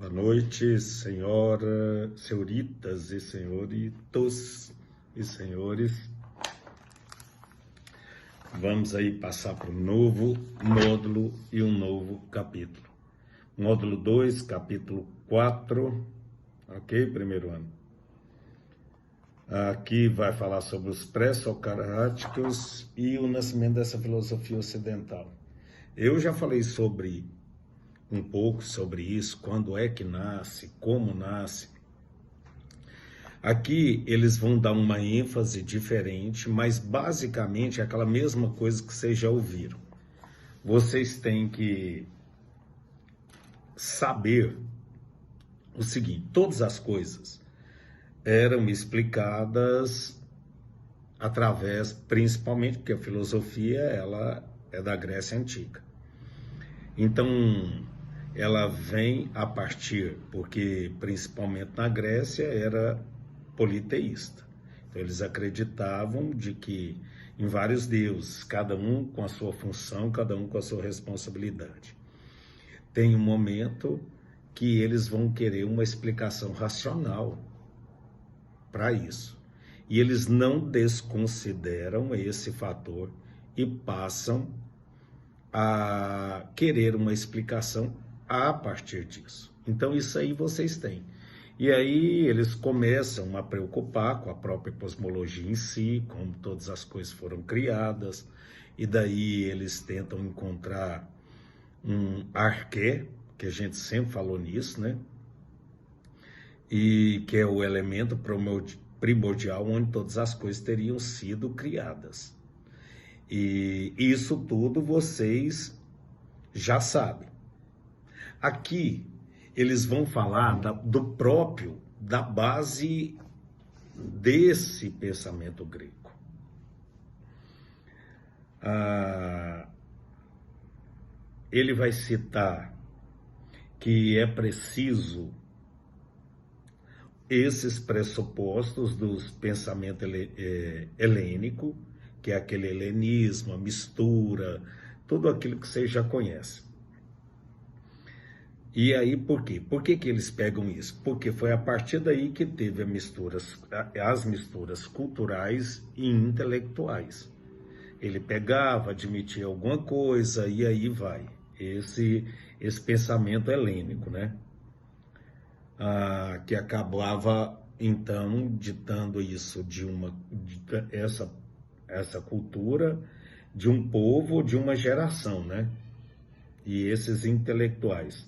Boa noite, senhoritas e senhoritos e senhores. Vamos aí passar para um novo módulo e um novo capítulo. Módulo 2, capítulo 4, ok? Primeiro ano. Aqui vai falar sobre os pré-socráticos e o nascimento dessa filosofia ocidental. Eu já falei um pouco sobre isso, quando é que nasce, como nasce. Aqui eles vão dar uma ênfase diferente, mas basicamente é aquela mesma coisa que vocês já ouviram. Vocês têm que saber o seguinte: todas as coisas eram explicadas através, principalmente porque a filosofia ela é da Grécia Antiga. Então, ela vem a partir, porque principalmente na Grécia era politeísta. Então, eles acreditavam de que em vários deuses, cada um com a sua função, cada um com a sua responsabilidade. Tem um momento que eles vão querer uma explicação racional para isso. E eles não desconsideram esse fator e passam a querer uma explicação a partir disso. Então isso aí vocês têm. E aí eles começam a preocupar com a própria cosmologia em si, como todas as coisas foram criadas, e daí eles tentam encontrar um arqué, que a gente sempre falou nisso, né? E que é o elemento primordial onde todas as coisas teriam sido criadas. E isso tudo vocês já sabem. Aqui eles vão falar da base desse pensamento grego. Ele vai citar que é preciso esses pressupostos dos pensamento helênico, que é aquele helenismo, a mistura, tudo aquilo que vocês já conhecem. E aí, por quê? Por que eles pegam isso? Porque foi a partir daí que teve as misturas culturais e intelectuais. Ele pegava, admitia alguma coisa, e aí vai. Esse pensamento helênico, né? Que acabava, então, ditando isso essa cultura de um povo, de uma geração, né? E esses intelectuais.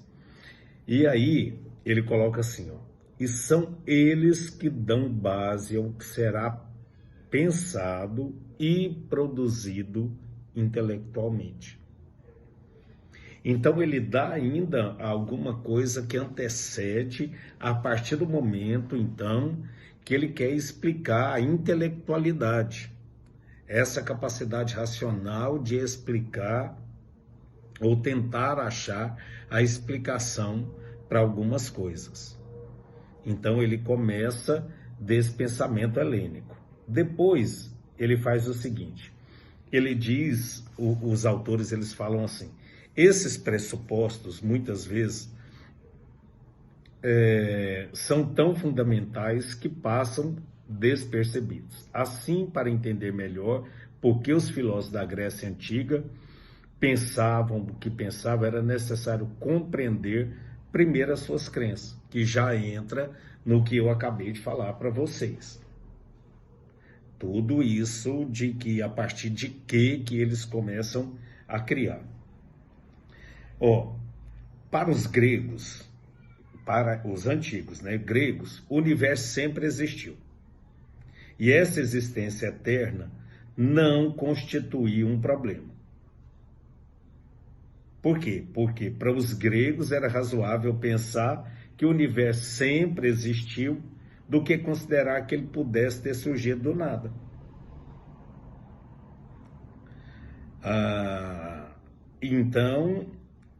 E aí ele coloca assim, ó: e são eles que dão base ao que será pensado e produzido intelectualmente. Então ele dá ainda alguma coisa que antecede a partir do momento, então, que ele quer explicar a intelectualidade, essa capacidade racional de explicar ou tentar achar a explicação para algumas coisas. Então ele começa desse pensamento helênico. Depois ele faz o seguinte: ele diz, os autores eles falam assim: esses pressupostos muitas vezes são tão fundamentais que passam despercebidos. Assim, para entender melhor por que os filósofos da Grécia Antiga pensavam o que pensavam, era necessário compreender primeiro as suas crenças, que já entra no que eu acabei de falar para vocês. Tudo isso de que a partir de que eles começam a criar. Para os gregos, para os antigos, né, gregos, o universo sempre existiu. E essa existência eterna não constituía um problema. Por quê? Porque para os gregos era razoável pensar que o universo sempre existiu do que considerar que ele pudesse ter surgido do nada. Então,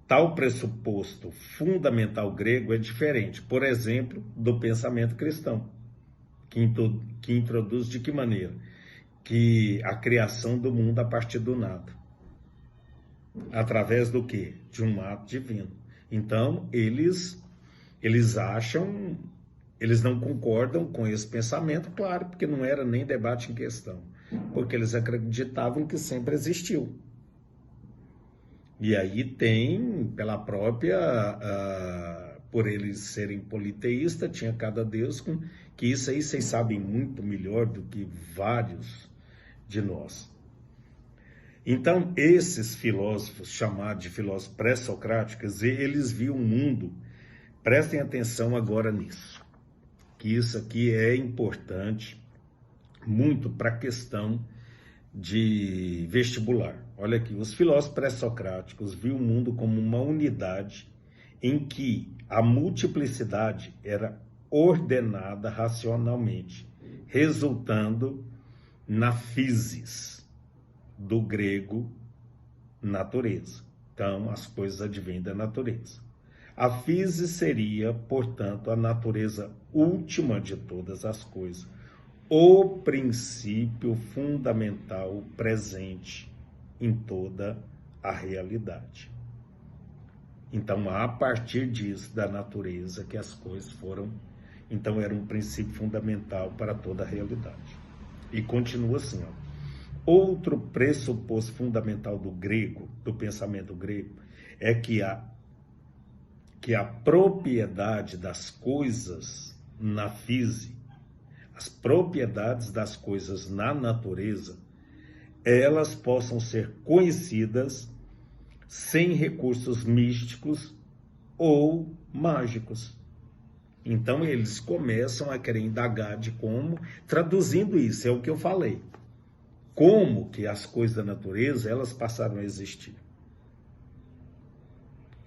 tal pressuposto fundamental grego é diferente, por exemplo, do pensamento cristão, que introduz de que maneira? Que a criação do mundo a partir do nada. Através do quê? De um ato divino. Então, eles Eles acham, eles não concordam com esse pensamento, claro, porque não era nem debate em questão, porque eles acreditavam que sempre existiu. E aí tem, pela própria, por eles serem politeístas, tinha cada Deus com, que isso aí vocês sabem muito melhor do que vários de nós. Então, esses filósofos, chamados de filósofos pré-socráticos, eles viam o mundo, prestem atenção agora nisso, que isso aqui é importante muito para a questão de vestibular. Olha aqui, os filósofos pré-socráticos viam o mundo como uma unidade em que a multiplicidade era ordenada racionalmente, resultando na physis, do grego natureza. Então, as coisas advêm da natureza. A physis seria, portanto, a natureza última de todas as coisas, o princípio fundamental presente em toda a realidade. Então, a partir disso, da natureza, que as coisas foram, então era um princípio fundamental para toda a realidade. E continua assim, ó. Outro pressuposto fundamental do grego, do pensamento grego, é que a propriedade das coisas na física, as propriedades das coisas na natureza, elas possam ser conhecidas sem recursos místicos ou mágicos. Então eles começam a querer indagar de como, traduzindo isso, é o que eu falei. Como que as coisas da natureza, elas passaram a existir.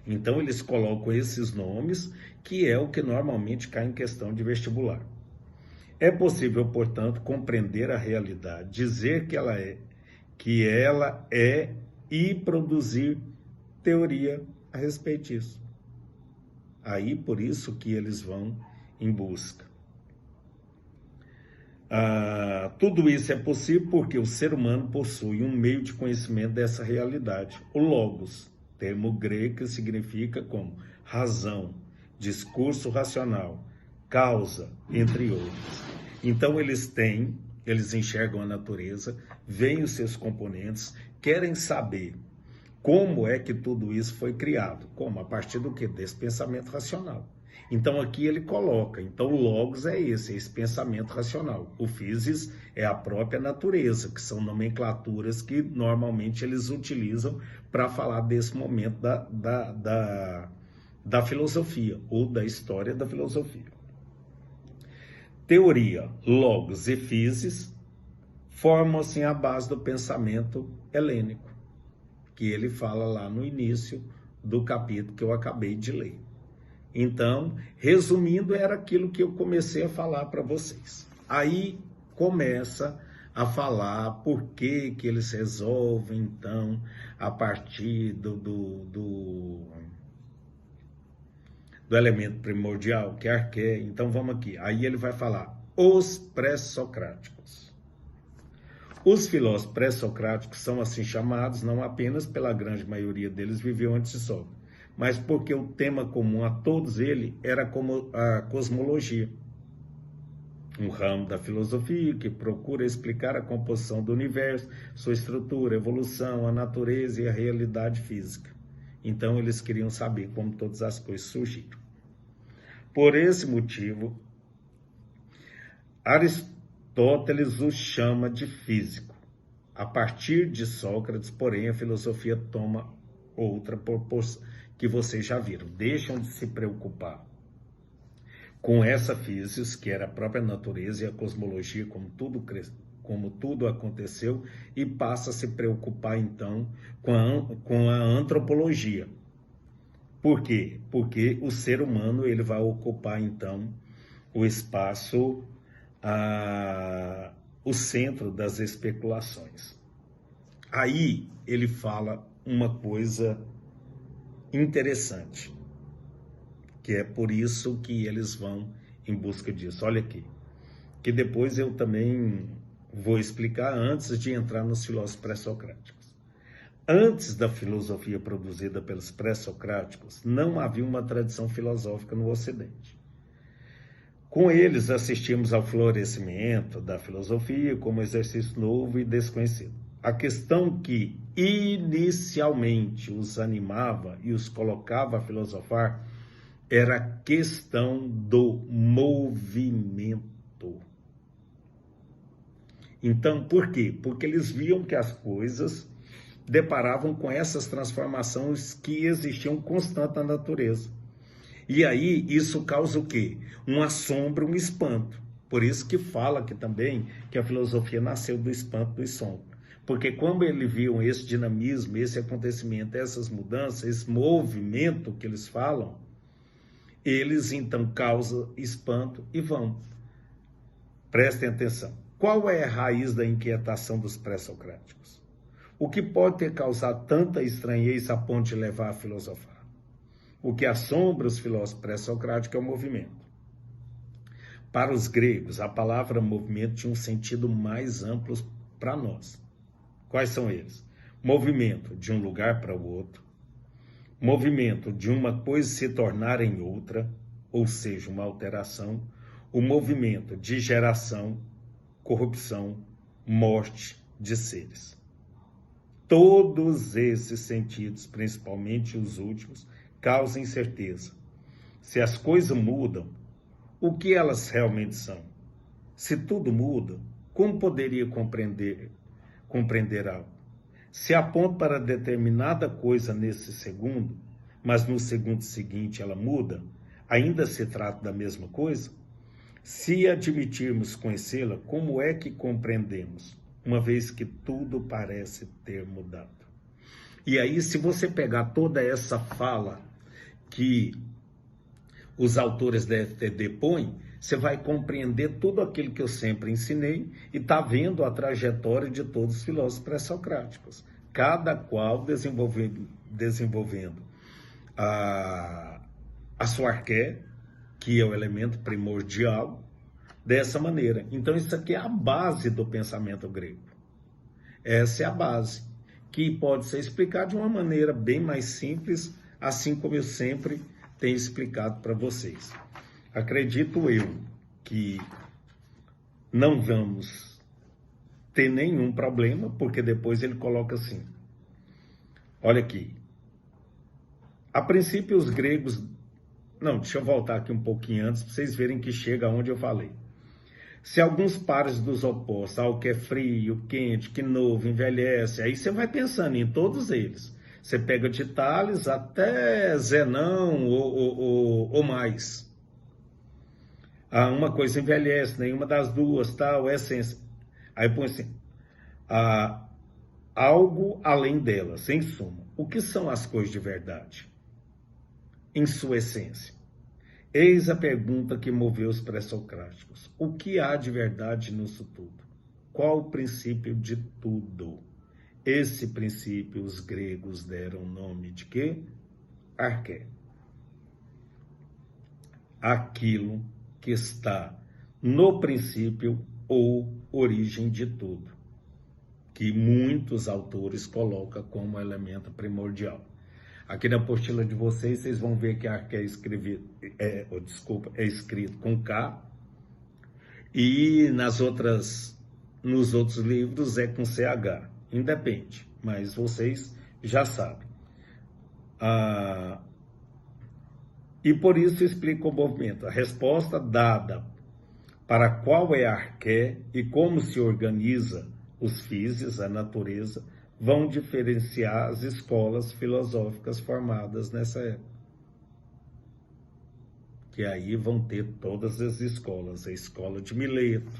Então eles colocam esses nomes, que é o que normalmente cai em questão de vestibular. É possível, portanto, compreender a realidade, dizer que ela é e produzir teoria a respeito disso. Aí, por isso que eles vão em busca. Tudo isso é possível porque o ser humano possui um meio de conhecimento dessa realidade, o logos, termo grego que significa como razão, discurso racional, causa, entre outros. Então eles enxergam a natureza, veem os seus componentes, querem saber como é que tudo isso foi criado. Como? A partir do quê? Desse pensamento racional. Então aqui ele coloca, então o logos é esse pensamento racional. O physis é a própria natureza, que são nomenclaturas que normalmente eles utilizam para falar desse momento da filosofia, ou da história da filosofia. Teoria, logos e physis formam-se a base do pensamento helênico, que ele fala lá no início do capítulo que eu acabei de ler. Então, resumindo, era aquilo que eu comecei a falar para vocês. Aí começa a falar por que eles resolvem, então, a partir do elemento primordial, que é arqué. Então, vamos aqui. Aí ele vai falar os pré-socráticos. Os filósofos pré-socráticos são assim chamados não apenas pela grande maioria deles viveu antes de Sócrates, mas porque o tema comum a todos eles era como a cosmologia, um ramo da filosofia que procura explicar a composição do universo, sua estrutura, evolução, a natureza e a realidade física. Então eles queriam saber como todas as coisas surgiram. Por esse motivo, Aristóteles os chama de físico. A partir de Sócrates, porém, a filosofia toma outra proporção, que vocês já viram. Deixam de se preocupar com essa physis, que era a própria natureza e a cosmologia, como tudo aconteceu, e passa a se preocupar, então, com a antropologia. Por quê? Porque o ser humano ele vai ocupar, então, o espaço, o centro das especulações. Aí ele fala uma coisa interessante, que é por isso que eles vão em busca disso. Olha aqui, que depois eu também vou explicar antes de entrar nos filósofos pré-socráticos. Antes da filosofia produzida pelos pré-socráticos, não havia uma tradição filosófica no Ocidente. Com eles, assistimos ao florescimento da filosofia como exercício novo e desconhecido. A questão que inicialmente os animava e os colocava a filosofar era a questão do movimento. Então, por quê? Porque eles viam que as coisas deparavam com essas transformações que existiam constantes na natureza. E aí isso causa o quê? Um assombro, um espanto. Por isso que fala aqui também que a filosofia nasceu do espanto, do assombro. Porque quando eles viam esse dinamismo, esse acontecimento, essas mudanças, esse movimento que eles falam, eles então causam espanto e vão. Prestem atenção. Qual é a raiz da inquietação dos pré-socráticos? O que pode ter causado tanta estranheza a ponto de levar a filosofar? O que assombra os filósofos pré-socráticos é o movimento. Para os gregos, a palavra movimento tinha um sentido mais amplo para nós. Quais são eles? Movimento de um lugar para o outro, movimento de uma coisa se tornar em outra, ou seja, uma alteração, o movimento de geração, corrupção, morte de seres. Todos esses sentidos, principalmente os últimos, causam incerteza. Se as coisas mudam, o que elas realmente são? Se tudo muda, como poderia compreender algo? Se aponta para determinada coisa nesse segundo, mas no segundo seguinte ela muda, ainda se trata da mesma coisa? Se admitirmos conhecê-la, como é que compreendemos, uma vez que tudo parece ter mudado? E aí, se você pegar toda essa fala que os autores da FTD põem, você vai compreender tudo aquilo que eu sempre ensinei e está vendo a trajetória de todos os filósofos pré-socráticos, cada qual desenvolvendo a sua arqué, que é o elemento primordial, dessa maneira. Então isso aqui é a base do pensamento grego. Essa é a base, que pode ser explicada de uma maneira bem mais simples, assim como eu sempre tenho explicado para vocês. Acredito eu que não vamos ter nenhum problema, porque depois ele coloca assim, olha aqui, a princípio os gregos, não, deixa eu voltar aqui um pouquinho antes, para vocês verem que chega onde eu falei. Se alguns pares dos opostos, algo que é frio, quente, que novo, envelhece, aí você vai pensando em todos eles. Você pega de Tales até Zenão ou mais. Uma coisa envelhece, nenhuma das duas, tal, é essência. Aí põe assim, algo além delas, em suma. O que são as coisas de verdade? Em sua essência. Eis a pergunta que moveu os pré-socráticos. O que há de verdade nisso tudo? Qual o princípio de tudo? Esse princípio os gregos deram o nome de quê? Arqué. Aquilo que está no princípio ou origem de tudo, que muitos autores colocam como elemento primordial. Aqui na apostila de vocês vão ver que arqué é escrito com K, e nos outros livros é com CH, independe, mas vocês já sabem. E por isso explica o movimento. A resposta dada para qual é a arqué e como se organiza os físicos, a natureza, vão diferenciar as escolas filosóficas formadas nessa época. Que aí vão ter todas as escolas. A escola de Mileto,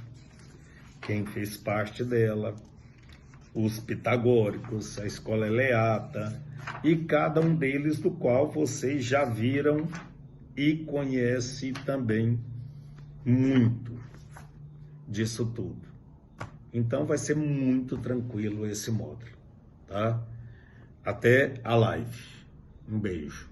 quem fez parte dela, os pitagóricos, a escola eleata, e cada um deles do qual vocês já viram e conhecem também muito disso tudo. Então vai ser muito tranquilo esse módulo, tá? Até a live. Um beijo.